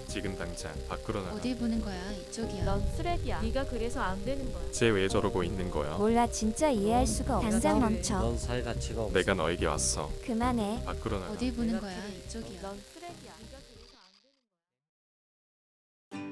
지금 당장 밖으로 나가. 어디 보는 거야? 이쪽이야. 넌 쓰레기야. 네가 그래서 안 되는 거야. 쟤 왜 저러고 있는 거야? 몰라 진짜 이해할 수가 없어. 당장 멈춰. 넌 살 가치가 없어. 내가 너에게 왔어. 그만해. 밖으로 나가. 어디 보는 거야? 이쪽이야. 넌 쓰레기야. 네가 그래서 안 되는 거야.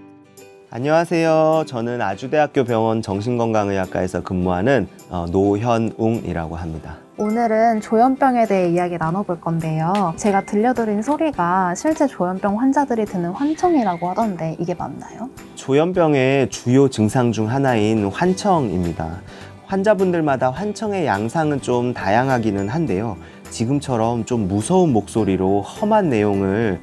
안녕하세요. 저는 아주대학교 병원 정신건강의학과에서 근무하는 노현웅이라고 합니다. 오늘은 조현병에 대해 이야기 나눠볼 건데요. 제가 들려드린 소리가 실제 조현병 환자들이 듣는 환청이라고 하던데 이게 맞나요? 조현병의 주요 증상 중 하나인 환청입니다. 환자분들마다 환청의 양상은 좀 다양하기는 한데요. 지금처럼 좀 무서운 목소리로 험한 내용을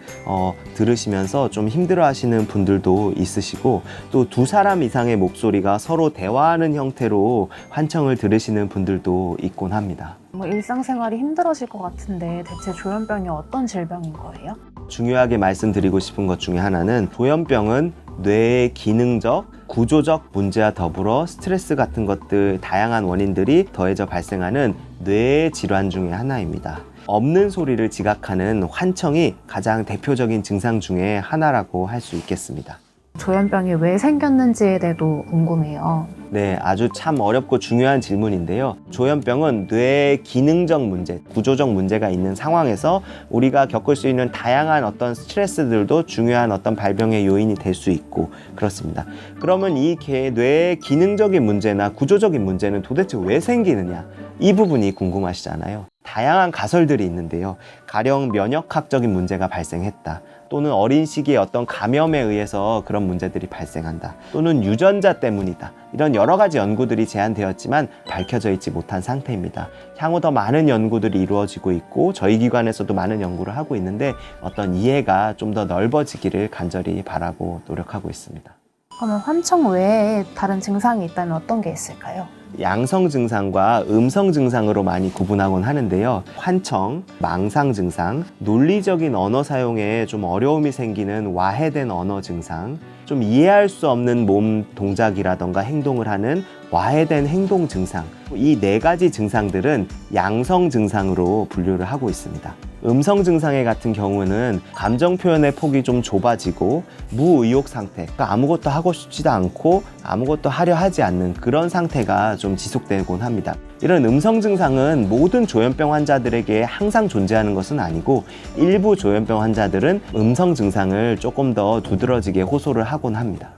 들으시면서 좀 힘들어하시는 분들도 있으시고, 또 두 사람 이상의 목소리가 서로 대화하는 형태로 환청을 들으시는 분들도 있곤 합니다. 일상생활이 힘들어질 것 같은데 대체 조현병이 어떤 질병인 거예요? 중요하게 말씀드리고 싶은 것 중에 하나는, 조현병은 뇌의 기능적, 구조적 문제와 더불어 스트레스 같은 것들, 다양한 원인들이 더해져 발생하는 뇌의 질환 중에 하나입니다. 없는 소리를 지각하는 환청이 가장 대표적인 증상 중에 하나라고 할 수 있겠습니다. 조현병이 왜 생겼는지에 대해도 궁금해요. 네, 아주 참 어렵고 중요한 질문인데요. 조현병은 뇌의 기능적 문제, 구조적 문제가 있는 상황에서 우리가 겪을 수 있는 다양한 어떤 스트레스들도 중요한 어떤 발병의 요인이 될 수 있고 그렇습니다. 그러면 이 뇌의 기능적인 문제나 구조적인 문제는 도대체 왜 생기느냐? 이 부분이 궁금하시잖아요. 다양한 가설들이 있는데요. 가령 면역학적인 문제가 발생했다. 또는 어린 시기에 어떤 감염에 의해서 그런 문제들이 발생한다. 또는 유전자 때문이다. 이런 여러 가지 연구들이 제안되었지만 밝혀져 있지 못한 상태입니다. 향후 더 많은 연구들이 이루어지고 있고 저희 기관에서도 많은 연구를 하고 있는데, 어떤 이해가 좀 더 넓어지기를 간절히 바라고 노력하고 있습니다. 그러면 환청 외에 다른 증상이 있다면 어떤 게 있을까요? 양성 증상과 음성 증상으로 많이 구분하곤 하는데요. 환청, 망상 증상, 논리적인 언어 사용에 좀 어려움이 생기는 와해된 언어 증상, 좀 이해할 수 없는 몸 동작이라던가 행동을 하는 와해된 행동 증상, 이 네 가지 증상들은 양성 증상으로 분류를 하고 있습니다. 음성 증상의 같은 경우는 감정 표현의 폭이 좀 좁아지고 무의욕 상태, 그러니까 아무것도 하고 싶지도 않고 아무것도 하려 하지 않는 그런 상태가 좀 지속되곤 합니다. 이런 음성 증상은 모든 조현병 환자들에게 항상 존재하는 것은 아니고, 일부 조현병 환자들은 음성 증상을 조금 더 두드러지게 호소를 하곤 합니다.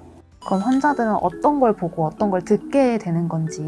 그럼 환자들은 어떤 걸 보고 어떤 걸 듣게 되는 건지.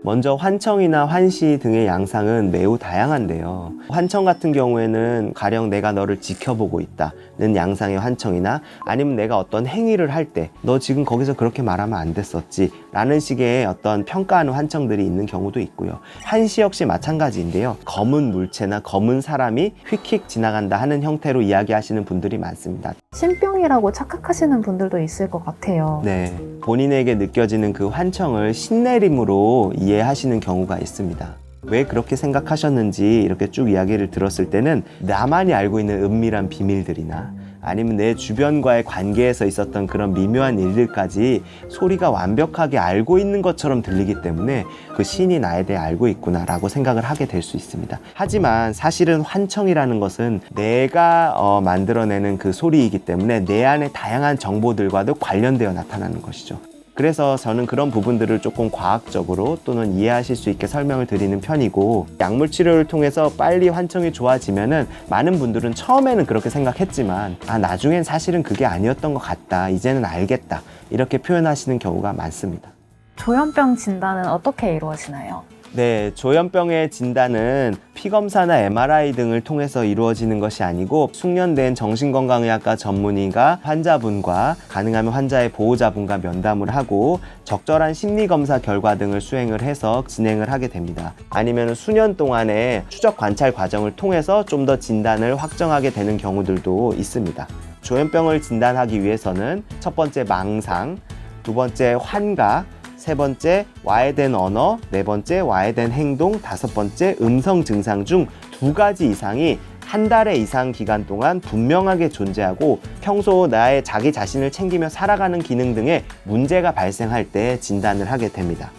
먼저 환청이나 환시 등의 양상은 매우 다양한데요. 환청 같은 경우에는 가령 내가 너를 지켜보고 있다는 양상의 환청이나, 아니면 내가 어떤 행위를 할 때 너 지금 거기서 그렇게 말하면 안 됐었지 라는 식의 어떤 평가하는 환청들이 있는 경우도 있고요. 환시 역시 마찬가지인데요. 검은 물체나 검은 사람이 휙휙 지나간다 하는 형태로 이야기하시는 분들이 많습니다. 신병이라고 착각하시는 분들도 있을 것 같아요. 네, 본인에게 느껴지는 그 환청을 신내림으로 이해하시는 경우가 있습니다. 왜 그렇게 생각하셨는지 이렇게 쭉 이야기를 들었을 때는 나만이 알고 있는 은밀한 비밀들이나, 아니면 내 주변과의 관계에서 있었던 그런 미묘한 일들까지 소리가 완벽하게 알고 있는 것처럼 들리기 때문에 그 신이 나에 대해 알고 있구나 라고 생각을 하게 될 수 있습니다. 하지만 사실은 환청이라는 것은 내가 만들어내는 그 소리이기 때문에 내 안에 다양한 정보들과도 관련되어 나타나는 것이죠. 그래서 저는 그런 부분들을 조금 과학적으로 또는 이해하실 수 있게 설명을 드리는 편이고, 약물 치료를 통해서 빨리 환청이 좋아지면은 많은 분들은 처음에는 그렇게 생각했지만 나중엔 사실은 그게 아니었던 것 같다, 이제는 알겠다, 이렇게 표현하시는 경우가 많습니다. 조현병 진단은 어떻게 이루어지나요? 네, 조현병의 진단은 피검사나 MRI 등을 통해서 이루어지는 것이 아니고, 숙련된 정신건강의학과 전문의가 환자분과, 가능하면 환자의 보호자분과 면담을 하고 적절한 심리검사 결과 등을 수행을 해서 진행을 하게 됩니다. 아니면 수년 동안의 추적 관찰 과정을 통해서 좀 더 진단을 확정하게 되는 경우들도 있습니다. 조현병을 진단하기 위해서는 첫 번째 망상, 두 번째 환각, 세 번째 와해된 언어, 네 번째 와해된 행동, 다섯 번째 음성 증상 중 두 가지 이상이 한 달의 이상 기간 동안 분명하게 존재하고 평소 나의 자기 자신을 챙기며 살아가는 기능 등에 문제가 발생할 때 진단을 하게 됩니다.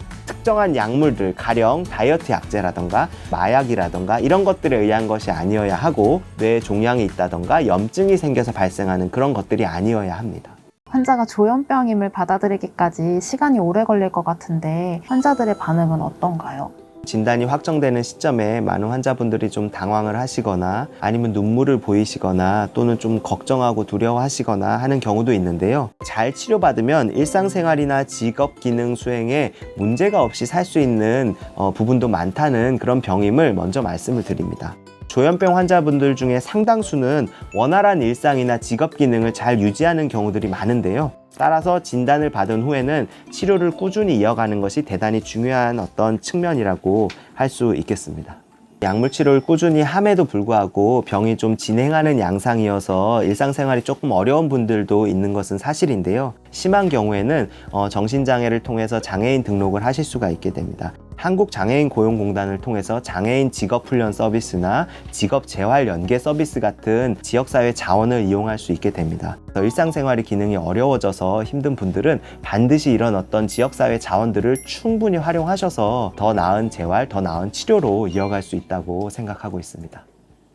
특정한 약물들, 가령 다이어트 약제라던가 마약이라던가 이런 것들에 의한 것이 아니어야 하고 뇌에 종양이 있다던가 염증이 생겨서 발생하는 그런 것들이 아니어야 합니다. 환자가 조현병임을 받아들이기까지 시간이 오래 걸릴 것 같은데 환자들의 반응은 어떤가요? 진단이 확정되는 시점에 많은 환자분들이 좀 당황을 하시거나 아니면 눈물을 보이시거나 또는 좀 걱정하고 두려워하시거나 하는 경우도 있는데요. 잘 치료받으면 일상생활이나 직업 기능 수행에 문제가 없이 살 수 있는 부분도 많다는 그런 병임을 먼저 말씀을 드립니다. 조현병 환자분들 중에 상당수는 원활한 일상이나 직업 기능을 잘 유지하는 경우들이 많은데요. 따라서 진단을 받은 후에는 치료를 꾸준히 이어가는 것이 대단히 중요한 어떤 측면이라고 할 수 있겠습니다. 약물 치료를 꾸준히 함에도 불구하고 병이 좀 진행하는 양상이어서 일상생활이 조금 어려운 분들도 있는 것은 사실인데요. 심한 경우에는 정신장애를 통해서 장애인 등록을 하실 수가 있게 됩니다. 한국장애인고용공단을 통해서 장애인 직업훈련 서비스나 직업재활연계 서비스 같은 지역사회 자원을 이용할 수 있게 됩니다. 일상생활의 기능이 어려워져서 힘든 분들은 반드시 이런 어떤 지역사회 자원들을 충분히 활용하셔서 더 나은 재활, 더 나은 치료로 이어갈 수 있다고 생각하고 있습니다.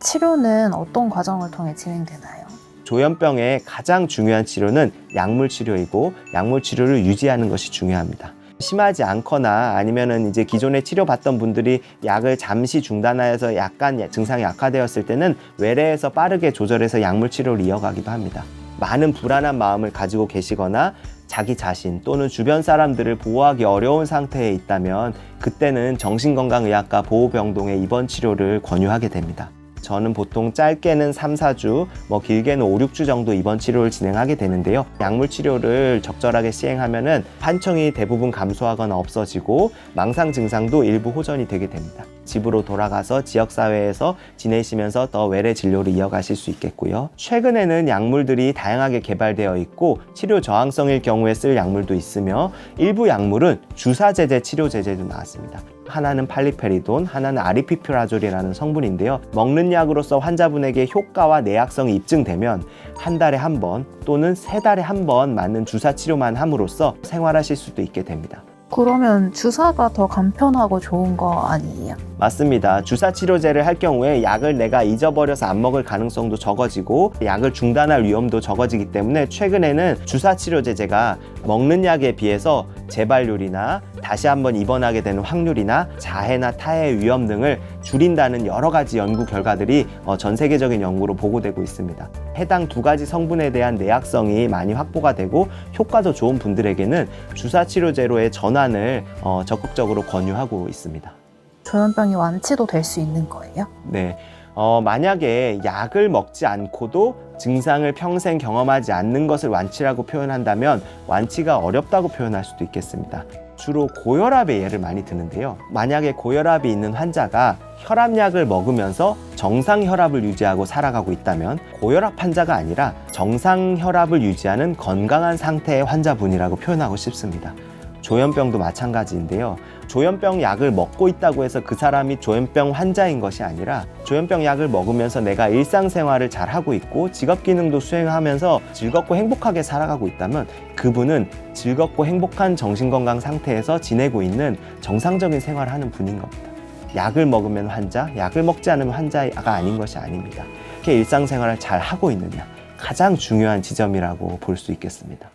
치료는 어떤 과정을 통해 진행되나요? 조현병의 가장 중요한 치료는 약물 치료이고 약물 치료를 유지하는 것이 중요합니다. 심하지 않거나 아니면은 이제 기존에 치료받던 분들이 약을 잠시 중단하여서 약간 증상이 악화되었을 때는 외래에서 빠르게 조절해서 약물 치료를 이어가기도 합니다. 많은 불안한 마음을 가지고 계시거나 자기 자신 또는 주변 사람들을 보호하기 어려운 상태에 있다면 그때는 정신건강의학과 보호병동의 입원 치료를 권유하게 됩니다. 저는 보통 짧게는 3, 4주, 길게는 5, 6주 정도 입원 치료를 진행하게 되는데요. 약물 치료를 적절하게 시행하면은 환청이 대부분 감소하거나 없어지고 망상 증상도 일부 호전이 되게 됩니다. 집으로 돌아가서 지역사회에서 지내시면서 더 외래 진료를 이어가실 수 있겠고요. 최근에는 약물들이 다양하게 개발되어 있고 치료 저항성일 경우에 쓸 약물도 있으며 일부 약물은 주사제제 치료제제도 나왔습니다. 하나는 팔리페리돈, 하나는 아리피퓨라졸이라는 성분인데요. 먹는 약으로서 환자분에게 효과와 내약성이 입증되면 한 달에 한 번 또는 3달에 한 번 맞는 주사 치료만 함으로써 생활하실 수도 있게 됩니다. 그러면 주사가 더 간편하고 좋은 거 아니에요? 맞습니다. 주사 치료제를 할 경우에 약을 내가 잊어버려서 안 먹을 가능성도 적어지고 약을 중단할 위험도 적어지기 때문에 최근에는 주사 치료제제가 먹는 약에 비해서 재발률이나 다시 한번 입원하게 되는 확률이나 자해나 타해 위험 등을 줄인다는 여러 가지 연구 결과들이 전 세계적인 연구로 보고되고 있습니다. 해당 2가지 성분에 대한 내약성이 많이 확보가 되고 효과도 좋은 분들에게는 주사 치료제로의 전환을 적극적으로 권유하고 있습니다. 조현병이 완치도 될 수 있는 거예요? 네. 만약에 약을 먹지 않고도 증상을 평생 경험하지 않는 것을 완치라고 표현한다면 완치가 어렵다고 표현할 수도 있겠습니다. 주로 고혈압의 예를 많이 드는데요. 만약에 고혈압이 있는 환자가 혈압약을 먹으면서 정상 혈압을 유지하고 살아가고 있다면 고혈압 환자가 아니라 정상 혈압을 유지하는 건강한 상태의 환자분이라고 표현하고 싶습니다. 조현병도 마찬가지인데요. 조현병 약을 먹고 있다고 해서 그 사람이 조현병 환자인 것이 아니라 조현병 약을 먹으면서 내가 일상생활을 잘 하고 있고 직업 기능도 수행하면서 즐겁고 행복하게 살아가고 있다면 그분은 즐겁고 행복한 정신건강 상태에서 지내고 있는 정상적인 생활을 하는 분인 겁니다. 약을 먹으면 환자, 약을 먹지 않으면 환자가 아닌 것이 아닙니다. 이렇게 일상생활을 잘 하고 있느냐, 가장 중요한 지점이라고 볼 수 있겠습니다.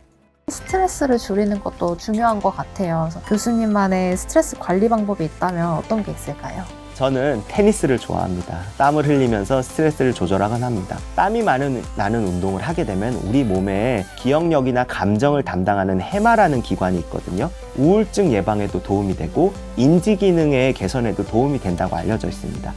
스트레스를 줄이는 것도 중요한 것 같아요. 그래서 교수님만의 스트레스 관리 방법이 있다면 어떤 게 있을까요? 저는 테니스를 좋아합니다. 땀을 흘리면서 스트레스를 조절하곤 합니다. 땀이 나는 운동을 하게 되면 우리 몸에 기억력이나 감정을 담당하는 해마라는 기관이 있거든요. 우울증 예방에도 도움이 되고 인지 기능의 개선에도 도움이 된다고 알려져 있습니다.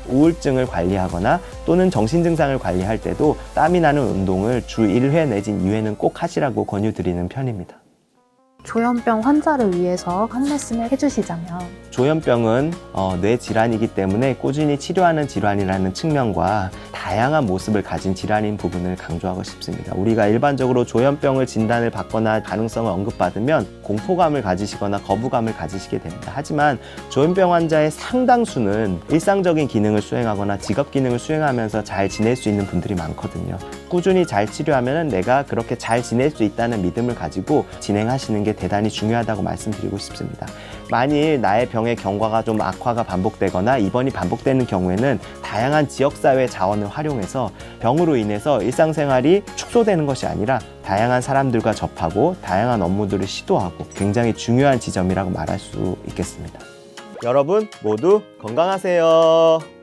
우울증을 관리하거나 또는 정신증상을 관리할 때도 땀이 나는 운동을 주 1회 내진 2회는 꼭 하시라고 권유드리는 편입니다. 조현병 환자를 위해서 한 말씀을 해주시자면? 조현병은 뇌 질환이기 때문에 꾸준히 치료하는 질환이라는 측면과 다양한 모습을 가진 질환인 부분을 강조하고 싶습니다. 우리가 일반적으로 조현병을 진단을 받거나 가능성을 언급받으면 공포감을 가지시거나 거부감을 가지시게 됩니다. 하지만 조현병 환자의 상당수는 일상적인 기능을 수행하거나 직업 기능을 수행하면서 잘 지낼 수 있는 분들이 많거든요. 꾸준히 잘 치료하면 내가 그렇게 잘 지낼 수 있다는 믿음을 가지고 진행하시는 게 대단히 중요하다고 말씀드리고 싶습니다. 만일 나의 병의 경과가 좀 악화가 반복되거나 입원이 반복되는 경우에는 다양한 지역사회 자원을 활용해서 병으로 인해서 일상생활이 축소되는 것이 아니라 다양한 사람들과 접하고 다양한 업무들을 시도하고 굉장히 중요한 지점이라고 말할 수 있겠습니다. 여러분 모두 건강하세요.